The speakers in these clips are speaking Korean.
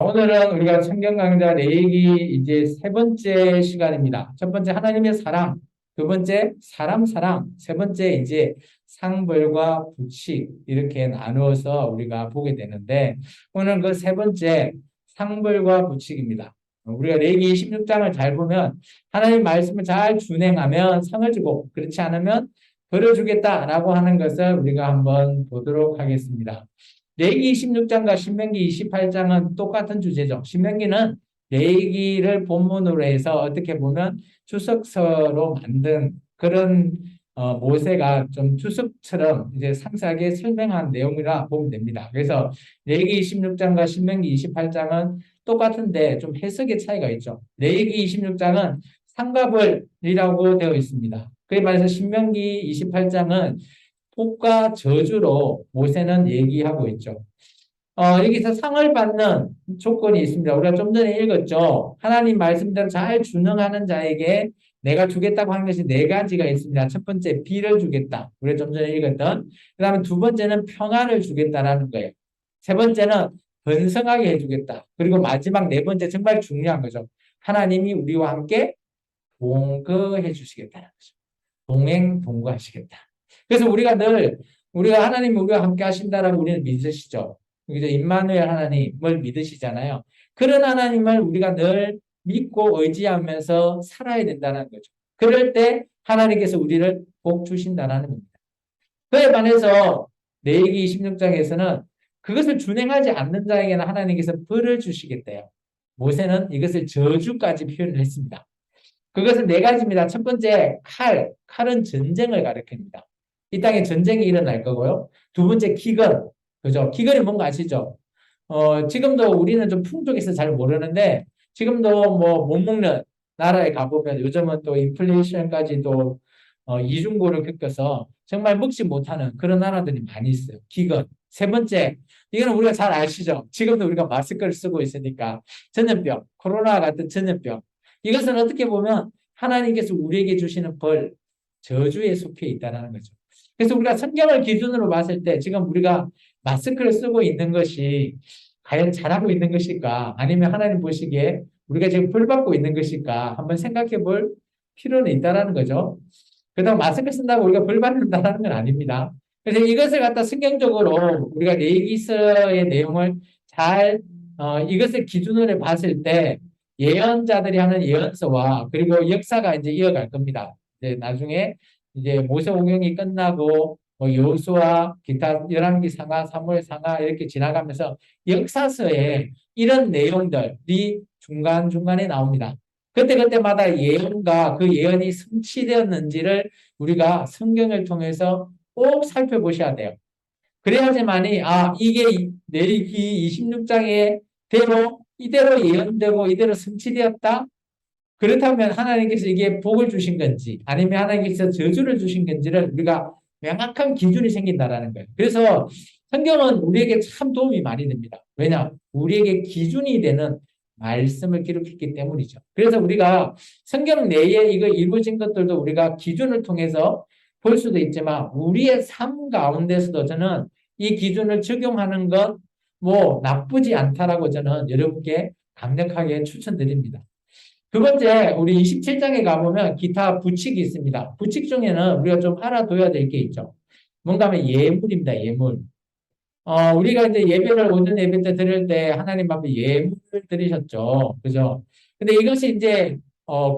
오늘은 우리가 성경 강좌 내기 이제 세 번째 시간입니다. 첫 번째 하나님의 사랑, 두 번째 사람 사랑, 세 번째 이제 상벌과 부칙 이렇게 나누어서 우리가 보게 되는데 오늘 그 세 번째 상벌과 부칙입니다. 우리가 레위기 26장을 잘 보면 하나님 말씀을 잘 준행하면 상을 주고 그렇지 않으면 벌을 주겠다라고 하는 것을 우리가 한번 보도록 하겠습니다. 레위기 26장과 신명기 28장은 똑같은 주제죠. 신명기는 레위기를 본문으로 해서 어떻게 보면 주석서로 만든 그런 모세가 좀 주석처럼 이제 상세하게 설명한 내용이라 보면 됩니다. 그래서 레위기 26장과 신명기 28장은 똑같은데 좀 해석의 차이가 있죠. 레위기 26장은 상가벌이라고 되어 있습니다. 그에 반해서 신명기 28장은 복과 저주로 모세는 얘기하고 있죠. 여기서 상을 받는 조건이 있습니다. 우리가 좀 전에 읽었죠. 하나님 말씀대로 잘 준행하는 자에게 내가 주겠다고 한 것이 네 가지가 있습니다. 첫 번째, 비를 주겠다. 우리가 좀 전에 읽었던. 그 다음에 두 번째는 평안을 주겠다라는 거예요. 세 번째는 번성하게 해주겠다. 그리고 마지막 네 번째, 정말 중요한 거죠. 하나님이 우리와 함께 동거해 주시겠다는 거죠. 동행, 동거하시겠다. 그래서 우리가 하나님 우리와 함께 하신다라고 우리는 믿으시죠. 그죠? 임마누엘 하나님을 믿으시잖아요. 그런 하나님을 우리가 늘 믿고 의지하면서 살아야 된다는 거죠. 그럴 때 하나님께서 우리를 복 주신다는 겁니다. 그에 반해서 레위기 26장에서는 그것을 준행하지 않는 자에게는 하나님께서 벌을 주시겠대요. 모세는 이것을 저주까지 표현을 했습니다. 그것은 네 가지입니다. 첫 번째, 칼은 전쟁을 가리킵니다. 이 땅에 전쟁이 일어날 거고요. 두 번째, 기근. 그죠? 기근이 뭔가 아시죠? 지금도 우리는 좀 풍족해서 잘 모르는데, 지금도 뭐 못 먹는 나라에 가보면 요즘은 또 인플레이션까지도 이중고를 겪어서 정말 먹지 못하는 그런 나라들이 많이 있어요. 기근. 세 번째, 이거는 우리가 잘 아시죠? 지금도 우리가 마스크를 쓰고 있으니까 전염병, 코로나 같은 전염병. 이것은 어떻게 보면 하나님께서 우리에게 주시는 저주에 속해 있다는 거죠. 그래서 우리가 성경을 기준으로 봤을 때 지금 우리가 마스크를 쓰고 있는 것이 과연 잘하고 있는 것일까? 아니면 하나님 보시기에 우리가 지금 벌 받고 있는 것일까? 한번 생각해 볼 필요는 있다라는 거죠. 그렇다고 마스크 쓴다고 우리가 벌 받는다는 건 아닙니다. 그래서 이것을 갖다 성경적으로 우리가 레위기서의 내용을 잘 이것을 기준으로 봤을 때 예언자들이 하는 예언서와 그리고 역사가 이제 이어갈 겁니다. 이제 나중에 이제 모세오경이 끝나고 뭐 여호수아 기타 열왕기 상하 사무엘 상하 이렇게 지나가면서 역사서에 이런 내용들이 중간중간에 나옵니다. 그때그때마다 예언과 그 예언이 성취되었는지를 우리가 성경을 통해서 꼭 살펴보셔야 돼요. 그래야지만이 이게 레위기 26장의 대로 이대로 예언되고 이대로 성취되었다. 그렇다면 하나님께서 이게 복을 주신 건지 아니면 하나님께서 저주를 주신 건지를 우리가 명확한 기준이 생긴다라는 거예요. 그래서 성경은 우리에게 참 도움이 많이 됩니다. 왜냐? 우리에게 기준이 되는 말씀을 기록했기 때문이죠. 그래서 우리가 성경 내에 이거 이루어진 것들도 우리가 기준을 통해서 볼 수도 있지만 우리의 삶 가운데서도 저는 이 기준을 적용하는 것 뭐 나쁘지 않다라고 저는 여러분께 강력하게 추천드립니다. 두 번째, 우리 27장에 가보면 기타 부칙이 있습니다. 부칙 중에는 우리가 좀 알아둬야 될 게 있죠. 뭔가 하면 예물입니다, 예물. 우리가 이제 예배를 오전 예배 때 드릴 때 하나님 앞에 예물을 드리셨죠. 그죠? 근데 이것이 이제,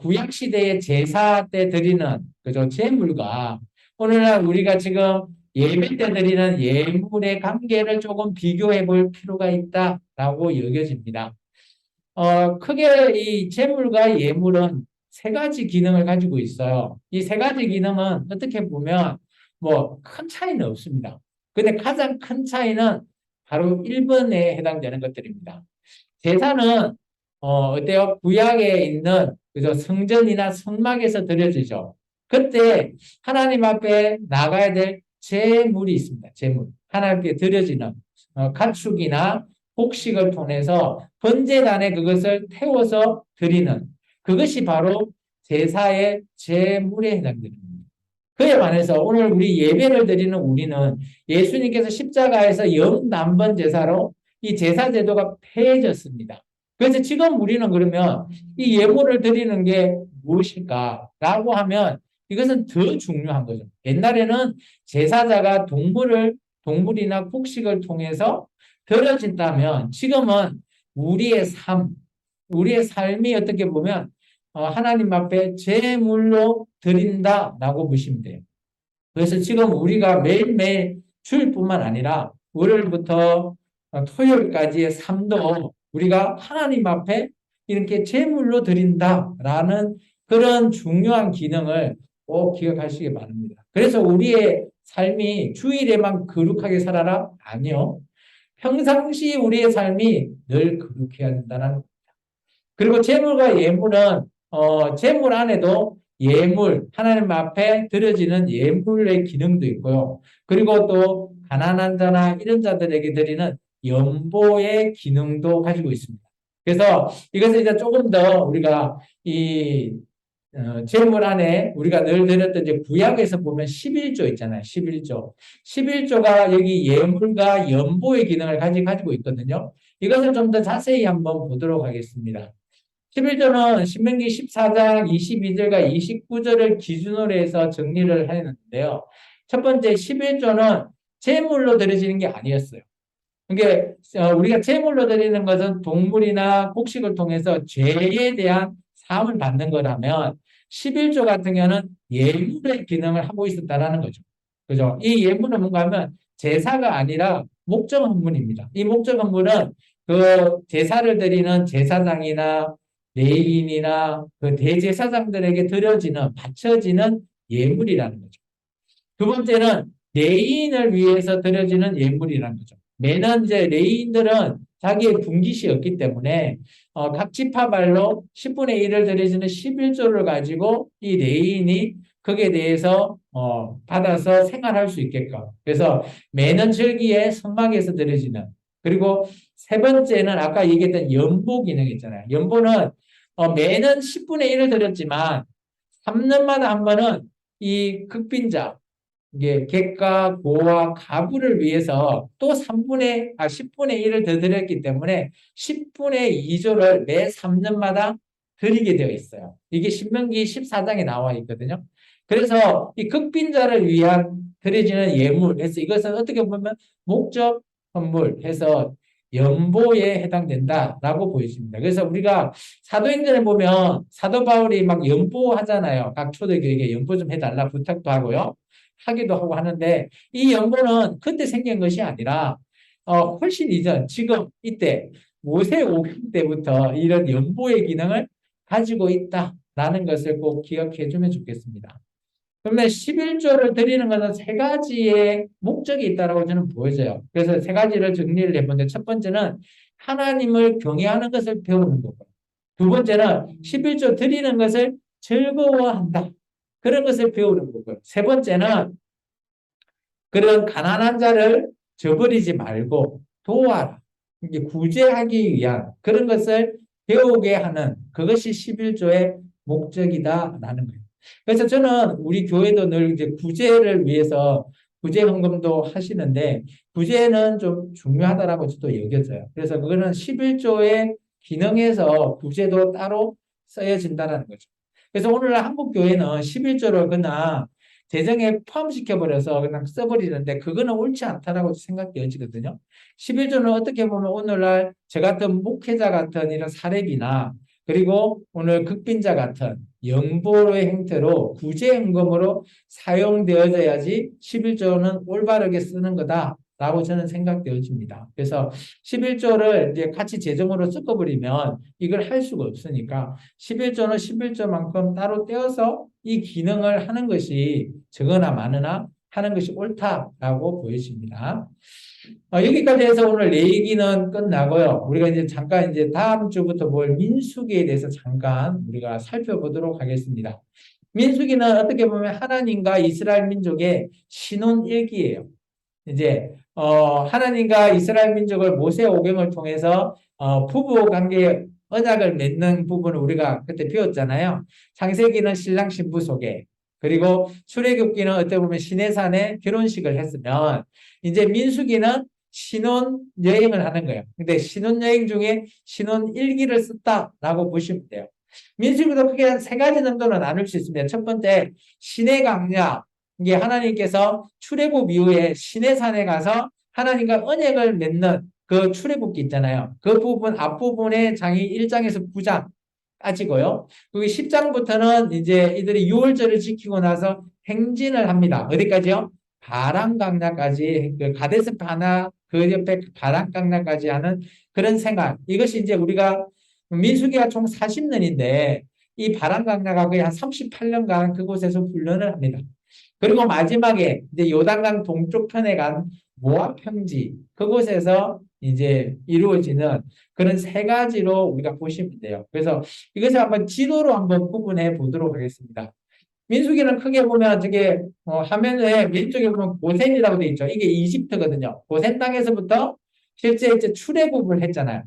구약 시대의 제사 때 드리는, 그죠? 제물과 오늘날 우리가 지금 예배 때 드리는 예물의 관계를 조금 비교해 볼 필요가 있다라고 여겨집니다. 크게 이 재물과 예물은 세 가지 기능을 가지고 있어요. 이 세 가지 기능은 어떻게 보면 뭐 큰 차이는 없습니다. 근데 가장 큰 차이는 바로 1번에 해당되는 것들입니다. 제사는 어때요? 구약에 있는 그죠? 성전이나 성막에서 드려지죠. 그때 하나님 앞에 나가야 될 제물이 있습니다. 제물. 하나님께 드려지는 가축이나 곡식을 통해서 번제단에 그것을 태워서 드리는 그것이 바로 제사의 제물에 해당됩니다. 그에 반해서 오늘 우리 예배를 드리는 우리는 예수님께서 십자가에서 영남번 제사로 이 제사 제도가 폐해졌습니다. 그래서 지금 우리는 그러면 이 예물을 드리는 게 무엇일까라고 하면 이것은 더 중요한 거죠. 옛날에는 제사자가 동물이나 곡식을 통해서 드려진다면 지금은 우리의 삶, 우리의 삶이 어떻게 보면 하나님 앞에 제물로 드린다라고 보시면 돼요. 그래서 지금 우리가 매일매일 주일뿐만 아니라 월요일부터 토요일까지의 삶도 우리가 하나님 앞에 이렇게 제물로 드린다라는 그런 중요한 기능을 꼭 기억하시기 바랍니다. 그래서 우리의 삶이 주일에만 거룩하게 살아라? 아니요. 평상시 우리의 삶이 늘 거룩해야 된다는 겁니다. 그리고 재물과 예물은 재물 안에도 예물, 하나님 앞에 드려지는 예물의 기능도 있고요. 그리고 또 가난한 자나 이런 자들에게 드리는 연보의 기능도 가지고 있습니다. 그래서 이것을 이제 조금 더 우리가 이 재물 안에 우리가 늘 드렸던 이제 구약에서 보면 11조 있잖아요. 11조. 11조가 여기 예물과 연보의 기능을 가지고 있거든요. 이것을 좀 더 자세히 한번 보도록 하겠습니다. 11조는 신명기 14장 22절과 29절을 기준으로 해서 정리를 했는데요. 첫 번째 11조는 제물로 드려지는 게 아니었어요. 그러니까 우리가 제물로 드리는 것은 동물이나 곡식을 통해서 죄에 대한 사함을 받는 거라면 11조 같은 경우는 예물의 기능을 하고 있었다라는 거죠. 그죠? 이 예물은 뭔가 하면 제사가 아니라 목적 헌물입니다. 이 목적 헌물은 그 제사를 드리는 제사장이나 레위인이나 그 대제사장들에게 드려지는 바쳐지는 예물이라는 거죠. 두 번째는 레위인을 위해서 드려지는 예물이라는 거죠. 매년 이제 레위인들은 자기의 분깃이었기 때문에 각 지파별로 10분의 1을 드려지는 11조를 가지고 이 레위인이 거기에 대해서 받아서 생활할 수 있게끔. 그래서 매년 절기에 성막에서 드려지는. 그리고 세 번째는 아까 얘기했던 연보 기능 있잖아요. 연보는 매년 10분의 1을 드렸지만 3년마다 한 번은 이 극빈자, 이게 객과 고와 가부를 위해서 또 10분의 1을 더 드렸기 때문에 10분의 2조를 매 3년마다 드리게 되어 있어요. 이게 신명기 14장에 나와 있거든요. 그래서 이 극빈자를 위한 드려지는 예물, 그래서 이것은 어떻게 보면 목적 선물 해서 연보에 해당된다라고 보여집니다. 그래서 우리가 사도행전에 보면 사도 바울이 막 연보하잖아요. 각 초대교회에 연보 좀 해달라 부탁도 하고요. 하기도 하고 하는데 이 연보는 그때 생긴 것이 아니라 훨씬 이전 지금 이때 모세 오경 때부터 이런 연보의 기능을 가지고 있다라는 것을 꼭 기억해 주면 좋겠습니다. 그러면 11조를 드리는 것은 세 가지의 목적이 있다고 저는 보여져요. 그래서 세 가지를 정리를 해보는데 첫 번째는 하나님을 경외하는 것을 배우는 거고 두 번째는 11조 드리는 것을 즐거워한다. 그런 것을 배우는 거고요. 세 번째는 그런 가난한 자를 저버리지 말고 도와라. 이게 구제하기 위한 그런 것을 배우게 하는 그것이 11조의 목적이다라는 거예요. 그래서 저는 우리 교회도 늘 이제 구제를 위해서 구제 헌금도 하시는데 구제는 좀 중요하다라고 저도 여겨져요. 그래서 그거는 11조의 기능에서 구제도 따로 쓰여진다는 거죠. 그래서 오늘날 한국 교회는 11조를 그냥 재정에 포함시켜버려서 그냥 써버리는데 그거는 옳지 않다라고 생각되어지거든요. 11조는 어떻게 보면 오늘날 저 같은 목회자 같은 이런 사례비나 그리고 오늘 극빈자 같은 연보의 형태로 구제연금으로 사용되어져야지 11조는 올바르게 쓰는 거다라고 저는 생각되어집니다. 그래서 11조를 이제 같이 재정으로 섞어버리면 이걸 할 수가 없으니까 11조는 11조만큼 따로 떼어서 이 기능을 하는 것이 적으나 많으나 하는 것이 옳다라고 보여집니다. 여기까지 해서 오늘 내 얘기는 끝나고요. 우리가 이제 잠깐 이제 다음 주부터 볼 민수기에 대해서 잠깐 우리가 살펴보도록 하겠습니다. 민수기는 어떻게 보면 하나님과 이스라엘 민족의 신혼일기예요. 이제 하나님과 이스라엘 민족을 모세 오경을 통해서 부부 관계 언약을 맺는 부분을 우리가 그때 배웠잖아요. 창세기는 신랑 신부 소개, 그리고 출애굽기는 어떻게 보면 시내산에 결혼식을 했으면 이제 민수기는 신혼 여행을 하는 거예요. 근데 신혼 여행 중에 신혼 일기를 썼다라고 보시면 돼요. 민수기도 크게 한 세 가지 정도로 나눌 수 있습니다. 첫 번째, 신의 강약. 이게 하나님께서 출애굽 이후에 신의 산에 가서 하나님과 언약을 맺는 그 출애굽기 있잖아요. 그 부분 앞부분에 장이 1장에서 9장 까지고요. 그리고 10장부터는 이제 이들이 유월절을 지키고 나서 행진을 합니다. 어디까지요? 바람강나까지, 그 가데스 바나 그 옆에 바람강나까지 하는 그런 생활. 이것이 이제 우리가 민수기가 총 40년인데 이 바람강나가 거의 한 38년간 그곳에서 훈련을 합니다. 그리고 마지막에 이제 요단강 동쪽 편에 간 모압 평지 그곳에서 이제 이루어지는 그런 세 가지로 우리가 보시면 돼요. 그래서 이것을 한번 지도로 한번 구분해 보도록 하겠습니다. 민수기는 크게 보면 저게 화면에 왼쪽에 보면 고센이라고 되어 있죠. 이게 이집트거든요. 고센 땅에서부터 실제 이제 출애굽을 했잖아요.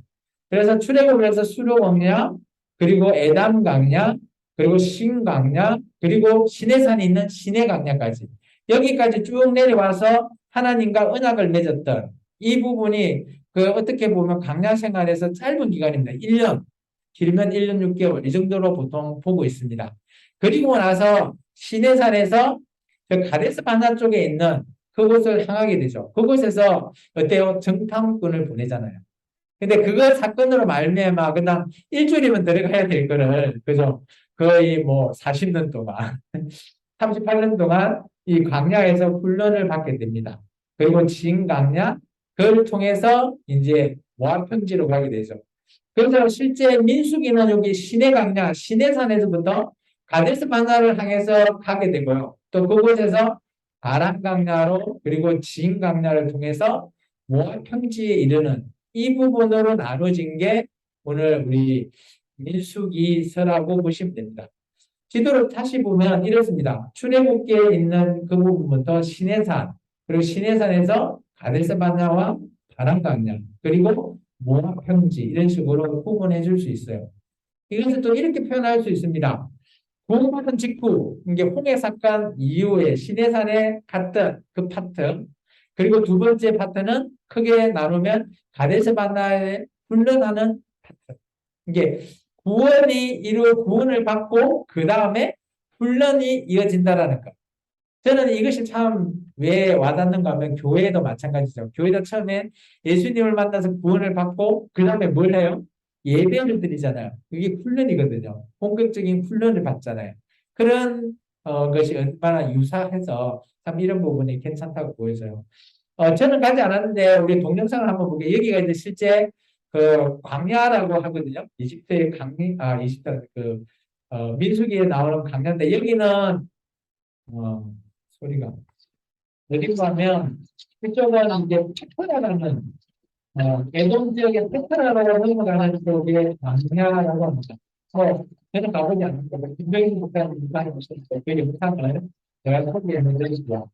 그래서 출애굽을 해서 수르 광야, 그리고 에담 광야, 그리고 신 광야, 그리고 시내산이 있는 시내 광야까지 여기까지 쭉 내려와서 하나님과 언약을 맺었던 이 부분이 그 어떻게 보면 광야 생활에서 짧은 기간입니다. 1년, 길면 1년 6개월 이 정도로 보통 보고 있습니다. 그리고 나서 시내산에서 저 가데스 바나 쪽에 있는 그곳을 향하게 되죠. 그곳에서 어때요? 정탐꾼을 보내잖아요. 근데 그거 사건으로 말미암아 그냥 일주일이면 들어가야 될 거를 그죠? 거의 뭐 40년 동안 38년 동안 이 광야에서 훈련을 받게 됩니다. 그리고 진광야 그걸 통해서 이제 모압 평지로 가게 되죠. 그래서 실제 민수기는 여기 시내 강야, 시내산에서부터 가데스 바나를 향해서 가게 되고요. 또 그곳에서 아람 강야로 그리고 진 강야를 통해서 모압 평지에 이르는 이 부분으로 나눠진 게 오늘 우리 민수기서라고 보시면 됩니다. 지도를 다시 보면 이렇습니다. 출애굽기에 있는 그 부분부터 시내산, 그리고 시내산에서 가데스 바나와 아람 강야, 그리고 모압 평지 이런 식으로 구분해 줄 수 있어요. 이것을 또 이렇게 표현할 수 있습니다. 구원받은 직후, 이게 홍해 사건 이후에 시내산에 갔던 그 파트, 그리고 두 번째 파트는 크게 나누면 가데스 바나에 훈련하는 파트. 이게 구원을 받고 그 다음에 훈련이 이어진다라는 것. 저는 이것이 참 왜 와닿는가 하면 교회도 마찬가지죠. 교회도 처음에 예수님을 만나서 구원을 받고 그 다음에 뭘 해요? 예배를 드리잖아요. 그게 훈련이거든요. 본격적인 훈련을 받잖아요. 그런 것이 얼마나 유사해서 참 이런 부분이 괜찮다고 보여져요. 저는 가지 않았는데 우리 동영상을 한번 보게 여기가 이제 실제 그 광야라고 하거든요. 이집트의 이집트 민수기에 나오는 광야인데 여기는 소리가 어디로 가면 이쪽은 이제 페트라라는 에돔 지역의 페트라라고 넘어가는 쪽에 광야라고 합니다. 저는 가보지 않았고 김정인 국가는 인간이 없었어요. 그 영상을 제가 소개해드리고요.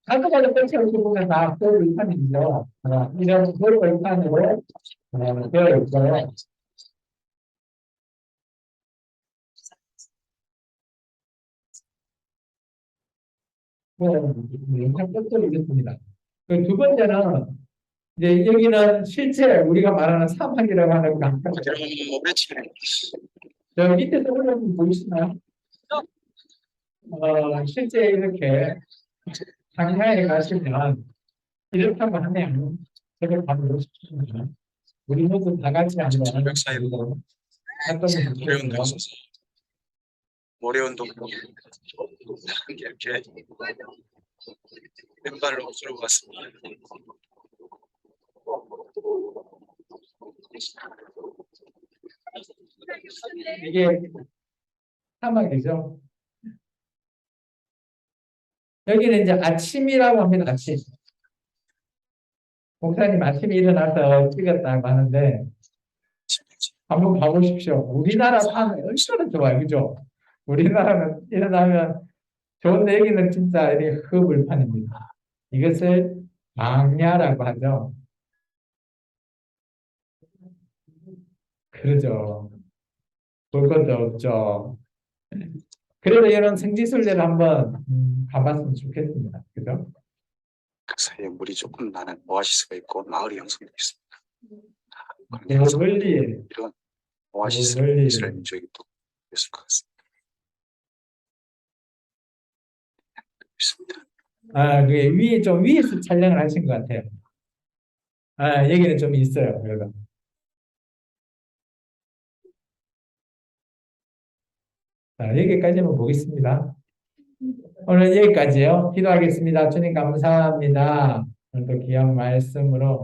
한국에서 끝이 어떻게 보면 다 그걸 의판이죠. 이런 그걸 의판으로 되어 있어요. 영상 끝을 읽겠습니다. 그 두 번째는 이제 여기는 실제 우리가 말하는 사막이라고 하는 강저 밑에 떠오르는 거 보이시나요? 실제 이렇게 강야에 가시면 이렇다고 하면 제가 바로 싶습니다. 우리 모두 다 같이 한번 절벽 사이로 어떤 모래 운동 있어서 모래 운동 이렇게 왼발로 들어갔습니다 이게 사막이죠. 여기는 이제 아침이라고 합니다. 아침. 목사님 아침에 일어나서 찍었다고 하는데 한번 가보십시오. 우리나라 산은 얼마나 좋아요. 그죠? 우리나라는 일어나면 좋은데 여기는 진짜 이렇게 흙을판입니다. 이것을 망야라고 하죠. 그러죠. 볼 것도 없죠. 그래도 이런 성지순례를 한번 가봤으면 좋겠습니다. 그죠? 사이에 물이 조금 나는 오아시스가 있고 마을이 형성되어 있습니다. 저 멀리에, 이런 저 오아시스를 멀리에. 이스라엘 민족이 또 있을 것 같습니다. 있습니다. 그게 좀 위에서 촬영을 하신 것 같아요. 여기는 좀 있어요, 그래도. 자, 여기까지만 보겠습니다. 오늘 여기까지요. 기도하겠습니다. 주님 감사합니다. 오늘도 귀한 말씀으로